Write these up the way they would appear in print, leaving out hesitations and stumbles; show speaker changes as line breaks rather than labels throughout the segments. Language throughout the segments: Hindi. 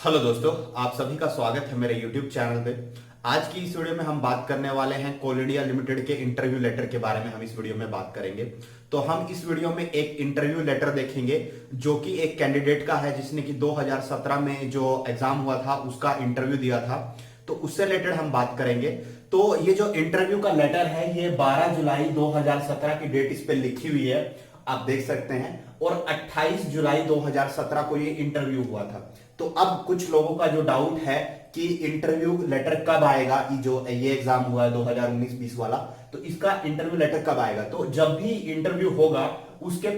हेलो दोस्तों, आप सभी का स्वागत है मेरे YouTube चैनल पे। आज की इस वीडियो में हम बात करने वाले हैं कोल इंडिया लिमिटेड के इंटरव्यू लेटर के बारे में। हम इस वीडियो में बात करेंगे। तो हम इस वीडियो में एक इंटरव्यू लेटर देखेंगे जो कि एक कैंडिडेट का है जिसने कि 2017 में जो एग्जाम हुआ था उसका इंटरव्यू दिया था। तो उससे रिलेटेड हम बात करेंगे। तो ये जो इंटरव्यू का लेटर है ये 12 जुलाई 2017 की डेट इस पे लिखी हुई है, आप देख सकते हैं। और 28 जुलाई 2017 को ये इंटरव्यू हुआ था। तो अब कुछ लोगों का जो डाउट है कि इंटरव्यू लेटर कब आएगा, ये एग्जाम हुआ है 2019-20 वाला, तो इसका इंटरव्यू लेटर कब आएगा। तो जब भी इंटरव्यू होगा उसके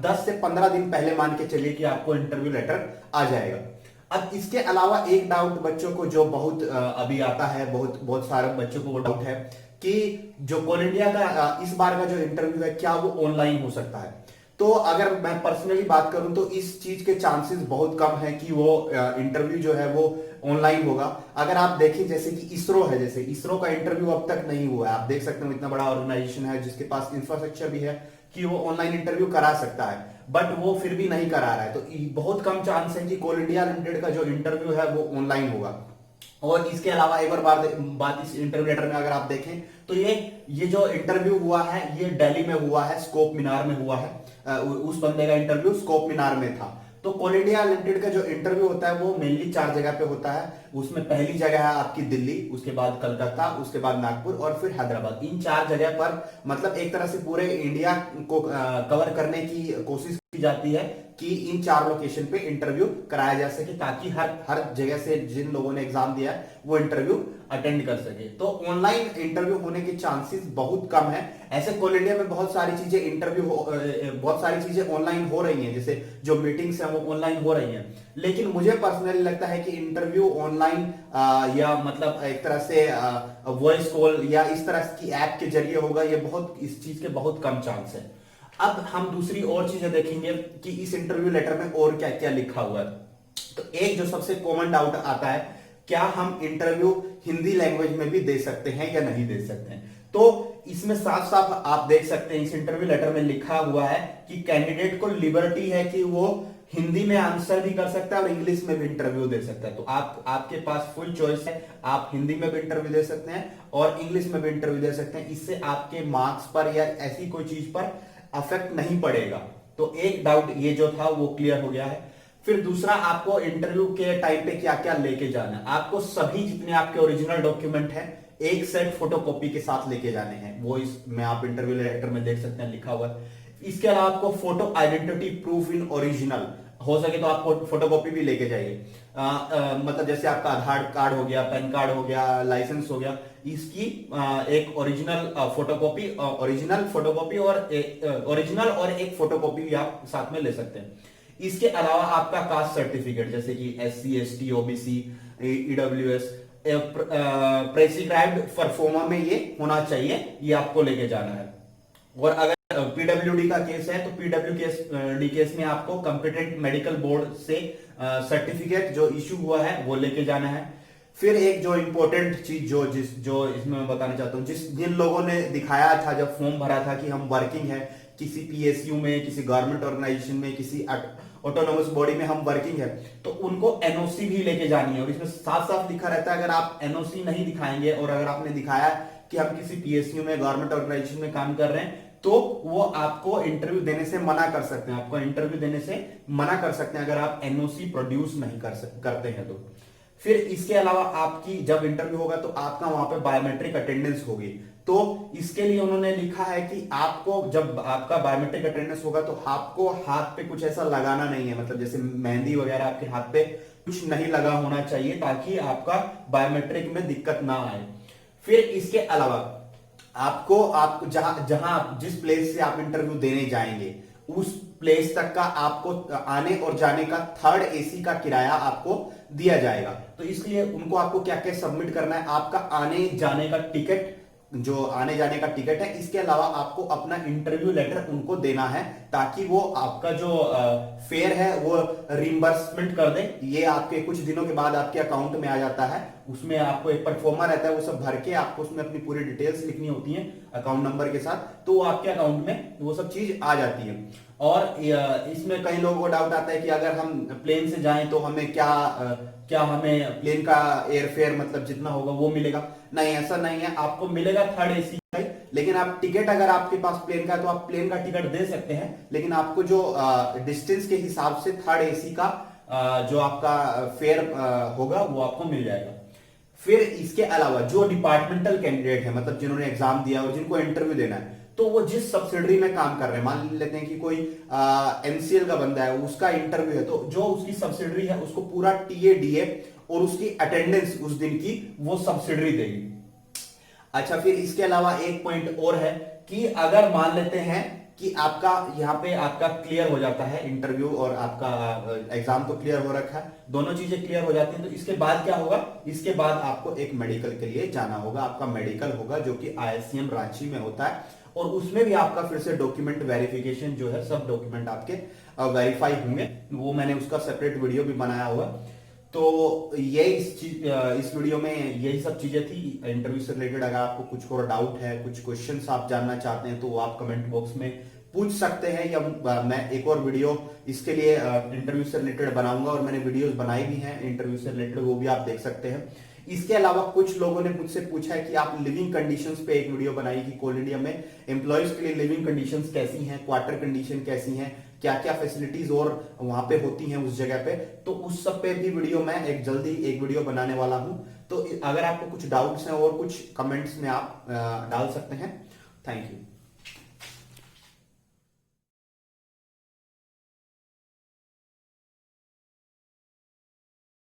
10 से 15 दिन पहले मान के चलिए कि आपको इंटरव्यू लेटर आ जाएगा। अब इसके अलावा एक डाउट बच्चों को जो बहुत अभी आता है, बहुत बहुत सारे बच्चों को वो डाउट है कि जो कोल इंडिया का इस बार का जो इंटरव्यू है क्या वो ऑनलाइन हो सकता है। तो अगर मैं पर्सनली बात करूं तो इस चीज के चांसेस बहुत कम है कि वो इंटरव्यू जो है वो ऑनलाइन होगा। अगर आप देखें जैसे कि इसरो है, जैसे इसरो का इंटरव्यू अब तक नहीं हुआ है। आप देख सकते हो इतना बड़ा ऑर्गेनाइजेशन है जिसके पास इंफ्रास्ट्रक्चर भी है कि वो ऑनलाइन इंटरव्यू करा सकता है, बट वो फिर भी नहीं करा रहा है। तो बहुत कम चांस है कि कोल इंडिया लिमिटेड का जो इंटरव्यू है वो ऑनलाइन होगा। और इसके अलावा एक और बात इस इंटरव्यू लेटर में अगर आप देखें तो ये जो इंटरव्यू हुआ है ये दिल्ली में हुआ है, स्कोप मीनार में हुआ है। उस बंदे का इंटरव्यू स्कोप मीनार में था। तो कोल इंडिया लिमिटेड का जो इंटरव्यू होता है वो मेनली 4 जगह पे होता है। उसमें पहली जगह है आपकी दिल्ली, उसके बाद कलकत्ता, उसके बाद नागपुर और फिर हैदराबाद। इन 4 जगह पर मतलब एक तरह से पूरे इंडिया को कवर करने की कोशिश की जाती है कि इन 4 लोकेशन पे इंटरव्यू कराया जा सके, ताकि हर हर जगह से जिन लोगों ने एग्जाम दिया है वो इंटरव्यू अटेंड कर सके। तो ऑनलाइन इंटरव्यू होने के चांसेस बहुत कम है। ऐसे कोल इंडिया में बहुत सारी चीजें बहुत सारी चीजें ऑनलाइन हो रही हैं, जैसे जो मीटिंग्स हैं वो ऑनलाइन हो रही हैं। लेकिन मुझे पर्सनली लगता है कि इंटरव्यू ऑनलाइन या मतलब एक तरह से वॉइस कॉल या इस तरह की ऐप के जरिए होगा, ये बहुत इस चीज के बहुत कम चांस है। अब हम दूसरी और चीजें देखेंगे कि इस इंटरव्यू लेटर में और क्या क्या लिखा हुआ है। तो एक जो सबसे कॉमन डाउट आता है, क्या हम इंटरव्यू हिंदी लैंग्वेज में भी दे सकते हैं या नहीं दे सकते हैं। तो इसमें साफ साफ आप देख सकते हैं इस इंटरव्यू लेटर में लिखा हुआ है कि कैंडिडेट को लिबर्टी है कि वो हिंदी में आंसर भी कर सकता है और इंग्लिश में भी इंटरव्यू दे सकता है। तो आपके पास फुल चॉइस है, आप हिंदी में भी इंटरव्यू दे सकते हैं और इंग्लिश में भी इंटरव्यू दे सकते हैं। इससे आपके मार्क्स पर या ऐसी कोई चीज पर अफेक्ट नहीं पड़ेगा। तो एक डाउट ये जो था वो क्लियर हो गया है। फिर दूसरा, आपको इंटरव्यू के टाइम पे क्या क्या लेके जाना है। आपको सभी जितने आपके ओरिजिनल डॉक्यूमेंट हैं एक सेट फोटोकॉपी के साथ लेके जाने हैं। वो इसमें आप इंटरव्यू लेटर में देख सकते हैं लिखा हुआ है। इसके अलावा आपको photo identity proof in original, हो सके तो आप फोटोकॉपी भी लेके जाइए। मतलब जैसे आपका आधार कार्ड हो गया, पैन कार्ड हो गया, लाइसेंस हो गया, इसकी एक ओरिजिनल फोटोकॉपी और एक फोटोकॉपी भी आप साथ में ले सकते हैं। इसके अलावा आपका कास्ट सर्टिफिकेट जैसे कि SC ST OBC EWS prescribed pro forma में ये होना चाहिए, ये आपको लेके जाना है। और अगर PWD का केस है तो PWD केस में आपको कॉम्पिटेंट मेडिकल बोर्ड से सर्टिफिकेट जो इश्यू हुआ है वो लेके जाना है। फिर एक जो इंपॉर्टेंट चीज जो इसमें मैं बताना चाहता हूं, जिन लोगों ने दिखाया था जब फॉर्म भरा था कि हम वर्किंग है किसी PSU में, किसी गवर्नमेंट ऑर्गेनाइजेशन में, किसी ऑटोनोमस बॉडी में हम वर्किंग है, तो उनको NOC भी लेके जानी है। और इसमें साफ साफ लिखा रहता है अगर आप NOC नहीं दिखाएंगे और अगर आपने दिखाया कि हम किसी PSU में, गवर्नमेंट ऑर्गेनाइजेशन में काम कर रहे हैं, तो वो आपको इंटरव्यू देने से मना कर सकते हैं। आपको इंटरव्यू देने से मना कर सकते हैं अगर आप NOC प्रोड्यूस नहीं करते हैं तो। फिर इसके अलावा आपकी जब इंटरव्यू होगा तो आपका वहां पे बायोमेट्रिक अटेंडेंस होगी। तो इसके लिए उन्होंने लिखा है कि आपको जब आपका बायोमेट्रिक अटेंडेंस होगा तो आपको हाथ पे कुछ ऐसा लगाना नहीं है, मतलब जैसे मेहंदी वगैरह आपके हाथ पे कुछ नहीं लगा होना चाहिए, ताकि आपका बायोमेट्रिक में दिक्कत ना आए। फिर इसके अलावा आपको जहां जिस प्लेस से आप इंटरव्यू देने जाएंगे उस प्लेस तक का आपको आने और जाने का 3rd AC का किराया आपको दिया जाएगा। तो इसलिए उनको आपको क्या क्या सबमिट करना है, आपका आने जाने का टिकट, जो आने जाने का टिकट है, इसके अलावा आपको अपना इंटरव्यू लेटर उनको देना है, ताकि वो आपका जो फेयर है वो रिम्बर्समेंट कर दे। ये आपके कुछ दिनों के बाद आपके अकाउंट में आ जाता है। उसमें आपको एक परफॉर्मा रहता है, वो सब भर के आपको उसमें अपनी पूरी डिटेल्स लिखनी होती है अकाउंट नंबर के साथ, तो वो आपके अकाउंट में वो सब चीज आ जाती है। इसमें कई लोगों को डाउट आता है कि अगर हम प्लेन से जाएं तो हमें क्या हमें प्लेन का एयरफेयर मतलब जितना होगा वो मिलेगा? नहीं, ऐसा नहीं है। आपको मिलेगा थर्ड एसी का ही, लेकिन आप टिकट अगर आपके पास प्लेन का है तो आप प्लेन का टिकट दे सकते हैं, लेकिन आपको जो डिस्टेंस के हिसाब से थर्ड एसी का जो आपका फेयर होगा वो आपको मिल जाएगा। फिर इसके अलावा जो डिपार्टमेंटल कैंडिडेट है, मतलब जिन्होंने एग्जाम दिया और जिनको इंटरव्यू देना है, तो वो जिस सब्सिडरी में काम कर रहे हैं, मान लेते हैं कि कोई एमसीएल का बंदा है, उसका इंटरव्यू है, तो जो उसकी सब्सिडरी है उसको पूरा टीए डीए और उसकी अटेंडेंस उस दिन की वो सब्सिडरी देगी। अच्छा, फिर इसके अलावा एक पॉइंट और है कि अगर मान लेते हैं कि आपका यहाँ पे आपका क्लियर हो जाता है इंटरव्यू और आपका एग्जाम तो क्लियर हो रखा है, दोनों चीजें क्लियर हो जाती हैं, तो इसके बाद क्या होगा? इसके बाद आपको एक मेडिकल के लिए जाना होगा। आपका मेडिकल होगा जो कि आईआईसीएम रांची में होता है, और उसमें भी आपका फिर से डॉक्यूमेंट वेरिफिकेशन जो है, सब डॉक्यूमेंट आपके वेरीफाई होंगे। वो मैंने उसका सेपरेट वीडियो भी बनाया हुआ। तो ये इस वीडियो में यही सब चीजें थी इंटरव्यू से रिलेटेड। अगर आपको कुछ और डाउट है, कुछ क्वेश्चंस आप जानना चाहते हैं, तो वो आप कमेंट बॉक्स में पूछ सकते हैं, या मैं एक और वीडियो इसके लिए इंटरव्यू से रिलेटेड बनाऊंगा, और मैंने वीडियोस बनाई भी हैं इंटरव्यू से रिलेटेड, वो भी आप देख सकते हैं। इसके अलावा कुछ लोगों ने मुझसे पूछा है कि आप लिविंग कंडीशंस पे एक वीडियो बनाई कि कोल इंडिया में एम्प्लॉयज के लिए लिविंग कंडीशंस कैसी हैं, क्वार्टर कंडीशन कैसी हैं, क्या क्या फैसिलिटीज और वहां पे होती हैं उस जगह पे। तो उस सब पे भी वीडियो मैं जल्दी एक वीडियो बनाने वाला हूं। तो अगर आपको कुछ डाउट्स हैं और कुछ कमेंट्स में आप डाल सकते हैं। Thank you.